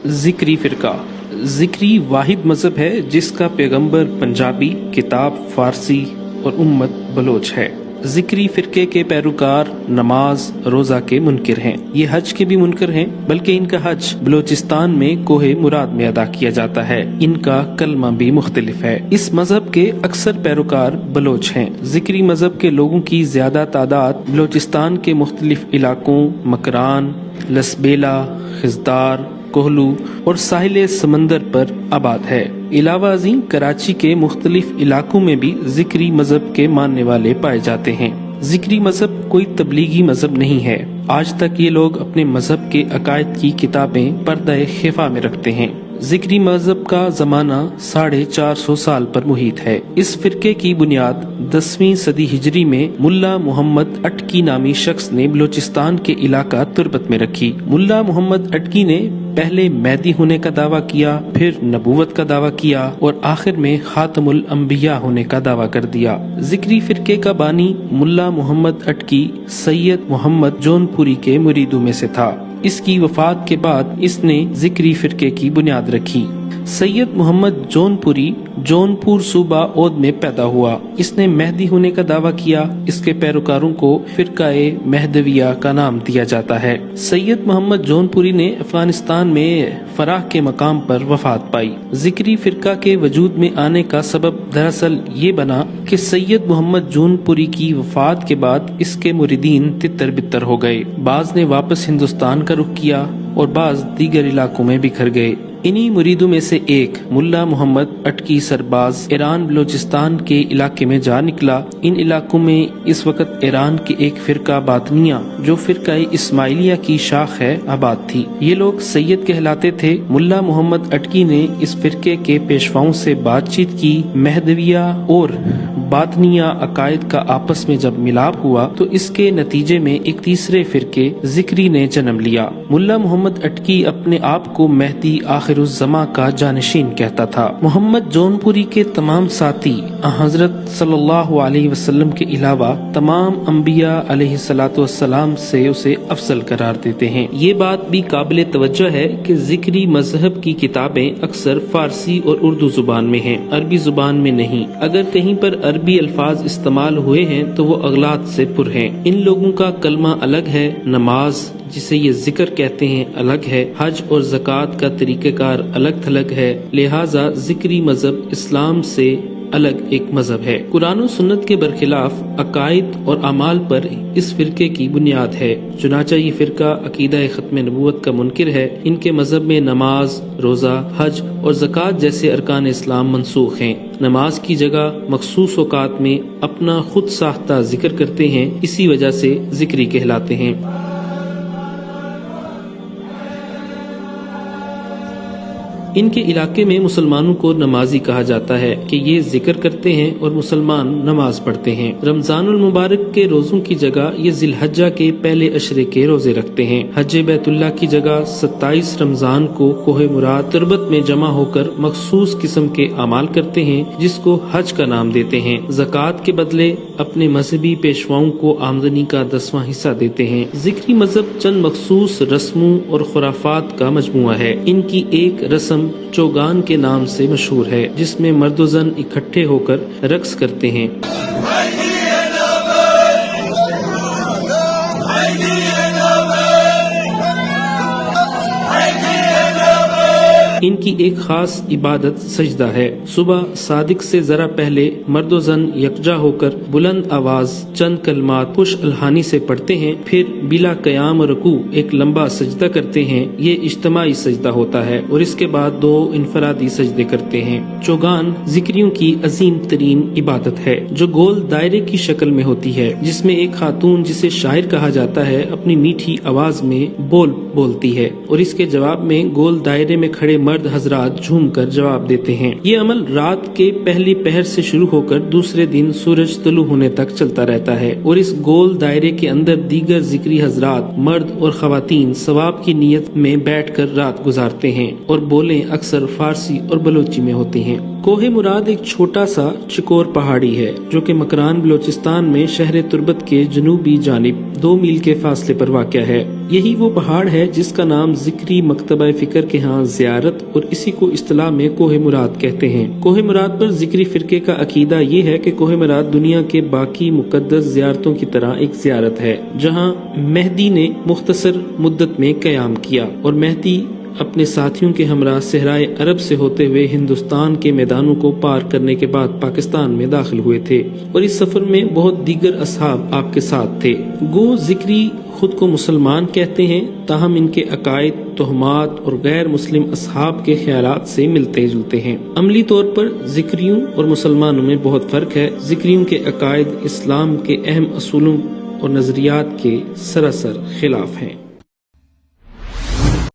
ذکری فرقہ ذکری واحد مذہب ہے جس کا پیغمبر پنجابی، کتاب فارسی اور امت بلوچ ہے۔ ذکری فرقے کے پیروکار نماز روزہ کے منکر ہیں۔ یہ حج کے بھی منکر ہیں، بلکہ ان کا حج بلوچستان میں کوہ مراد میں ادا کیا جاتا ہے۔ ان کا کلمہ بھی مختلف ہے۔ اس مذہب کے اکثر پیروکار بلوچ ہیں۔ ذکری مذہب کے لوگوں کی زیادہ تعداد بلوچستان کے مختلف علاقوں مکران، لسبیلا، خزدار، کوہلو اور ساحل سمندر پر آباد ہے۔ علاوہ ازیں کراچی کے مختلف علاقوں میں بھی ذکری مذہب کے ماننے والے پائے جاتے ہیں۔ ذکری مذہب کوئی تبلیغی مذہب نہیں ہے۔ آج تک یہ لوگ اپنے مذہب کے عقائد کی کتابیں پردہ خفا میں رکھتے ہیں۔ ذکری مذہب کا زمانہ 450 سال پر محیط ہے۔ اس فرقے کی بنیاد 10ویں صدی ہجری میں ملا محمد اٹکی نامی شخص نے بلوچستان کے علاقہ تربت میں رکھی۔ ملا محمد اٹکی نے پہلے مہدی ہونے کا دعویٰ کیا، پھر نبوت کا دعویٰ کیا اور آخر میں خاتم الانبیاء ہونے کا دعویٰ کر دیا۔ ذکری فرقے کا بانی ملا محمد اٹکی سید محمد جون پوری کے مریدوں میں سے تھا۔ اس کی وفات کے بعد اس نے ذکری فرقے کی بنیاد رکھی۔ سید محمد جون پوری جون پور صوبہ اودھ میں پیدا ہوا۔ اس نے مہدی ہونے کا دعویٰ کیا۔ اس کے پیروکاروں کو فرقہ مہدویہ کا نام دیا جاتا ہے۔ سید محمد جون پوری نے افغانستان میں فراہ کے مقام پر وفات پائی۔ ذکری فرقہ کے وجود میں آنے کا سبب دراصل یہ بنا کہ سید محمد جون پوری کی وفات کے بعد اس کے مریدین تتر بتر ہو گئے۔ بعض نے واپس ہندوستان کا رخ کیا اور بعض دیگر علاقوں میں بکھر گئے۔ انہی مریدوں میں سے ایک ملا محمد اٹکی سرباز ایران بلوچستان کے علاقے میں جا نکلا۔ ان علاقوں میں اس وقت ایران کے ایک فرقہ باطنیہ جو فرقہ اسماعیلیہ کی شاخ ہے آباد تھی۔ یہ لوگ سید کہلاتے تھے۔ ملا محمد اٹکی نے اس فرقے کے پیشواؤں سے بات چیت کی۔ مہدویہ اور باطنیہ عقائد کا آپس میں جب ملاپ ہوا تو اس کے نتیجے میں ایک تیسرے فرقے ذکری نے جنم لیا۔ ملا محمد اٹکی اپنے آپ کو مہدی آخر الزماں کا جانشین کہتا تھا۔ محمد جون پوری کے تمام ساتھی حضرت صلی اللہ علیہ وسلم کے علاوہ تمام انبیاء علیہ السلام سے اسے افضل قرار دیتے ہیں۔ یہ بات بھی قابل توجہ ہے کہ ذکری مذہب کی کتابیں اکثر فارسی اور اردو زبان میں ہیں، عربی زبان میں نہیں۔ اگر کہیں پر عربی الفاظ استعمال ہوئے ہیں تو وہ اغلاط سے پر ہیں۔ ان لوگوں کا کلمہ الگ ہے، نماز جسے یہ ذکر کہتے ہیں الگ ہے، حج اور زکوٰۃ کا طریقہ کار الگ تھلگ ہے، لہٰذا ذکری مذہب اسلام سے الگ ایک مذہب ہے۔ قرآن و سنت کے برخلاف عقائد اور اعمال پر اس فرقے کی بنیاد ہے۔ چنانچہ یہ فرقہ عقیدہ ختم نبوت کا منکر ہے۔ ان کے مذہب میں نماز، روزہ، حج اور زکوٰۃ جیسے ارکان اسلام منسوخ ہیں۔ نماز کی جگہ مخصوص اوقات میں اپنا خود ساختہ ذکر کرتے ہیں، اسی وجہ سے ذکری کہلاتے ہیں۔ ان کے علاقے میں مسلمانوں کو نمازی کہا جاتا ہے کہ یہ ذکر کرتے ہیں اور مسلمان نماز پڑھتے ہیں۔ رمضان المبارک کے روزوں کی جگہ یہ ذی الحجہ کے پہلے عشرے کے روزے رکھتے ہیں۔ حج بیت اللہ کی جگہ 27 رمضان کو کوہ مراد تربت میں جمع ہو کر مخصوص قسم کے اعمال کرتے ہیں جس کو حج کا نام دیتے ہیں۔ زکوٰۃ کے بدلے اپنے مذہبی پیشواؤں کو آمدنی کا 10واں حصہ دیتے ہیں۔ ذکری مذہب چند مخصوص رسموں اور خرافات کا مجموعہ ہے۔ ان کی ایک رسم چوگان کے نام سے مشہور ہے جس میں مرد و زن اکٹھے ہو کر رقص کرتے ہیں۔ ان کی ایک خاص عبادت سجدہ ہے۔ صبح صادق سے ذرا پہلے مرد و زن یکجا ہو کر بلند آواز چند کلمات خوش الحانی سے پڑھتے ہیں، پھر بلا قیام و رکوع ایک لمبا سجدہ کرتے ہیں۔ یہ اجتماعی سجدہ ہوتا ہے اور اس کے بعد 2 انفرادی سجدے کرتے ہیں۔ چوگان ذکریوں کی عظیم ترین عبادت ہے جو گول دائرے کی شکل میں ہوتی ہے، جس میں ایک خاتون جسے شاعر کہا جاتا ہے اپنی میٹھی آواز میں بولتی ہے اور اس کے جواب میں گول دائرے میں کھڑے مرد حضرات جھوم کر جواب دیتے ہیں۔ یہ عمل رات کے پہلی پہر سے شروع ہو کر دوسرے دن سورج طلوع ہونے تک چلتا رہتا ہے اور اس گول دائرے کے اندر دیگر ذکری حضرات مرد اور خواتین ثواب کی نیت میں بیٹھ کر رات گزارتے ہیں اور بولیں اکثر فارسی اور بلوچی میں ہوتی ہیں۔ کوہ مراد ایک چھوٹا سا چکور پہاڑی ہے جو کہ مکران بلوچستان میں شہر تربت کے جنوبی جانب 2 میل کے فاصلے پر واقع ہے۔ یہی وہ پہاڑ ہے جس کا نام ذکری مکتبہ فکر کے ہاں زیارت اور اسی کو اصطلاح میں کوہ مراد کہتے ہیں۔ کوہ مراد پر ذکری فرقے کا عقیدہ یہ ہے کہ کوہ مراد دنیا کے باقی مقدس زیارتوں کی طرح ایک زیارت ہے جہاں مہدی نے مختصر مدت میں قیام کیا، اور مہدی اپنے ساتھیوں کے ہمراہ صحرائے عرب سے ہوتے ہوئے ہندوستان کے میدانوں کو پار کرنے کے بعد پاکستان میں داخل ہوئے تھے، اور اس سفر میں بہت دیگر اصحاب آپ کے ساتھ تھے۔ گو ذکری خود کو مسلمان کہتے ہیں، تاہم ان کے عقائد، توہمات اور غیر مسلم اصحاب کے خیالات سے ملتے جلتے ہیں۔ عملی طور پر ذکریوں اور مسلمانوں میں بہت فرق ہے۔ ذکریوں کے عقائد اسلام کے اہم اصولوں اور نظریات کے سراسر خلاف ہیں۔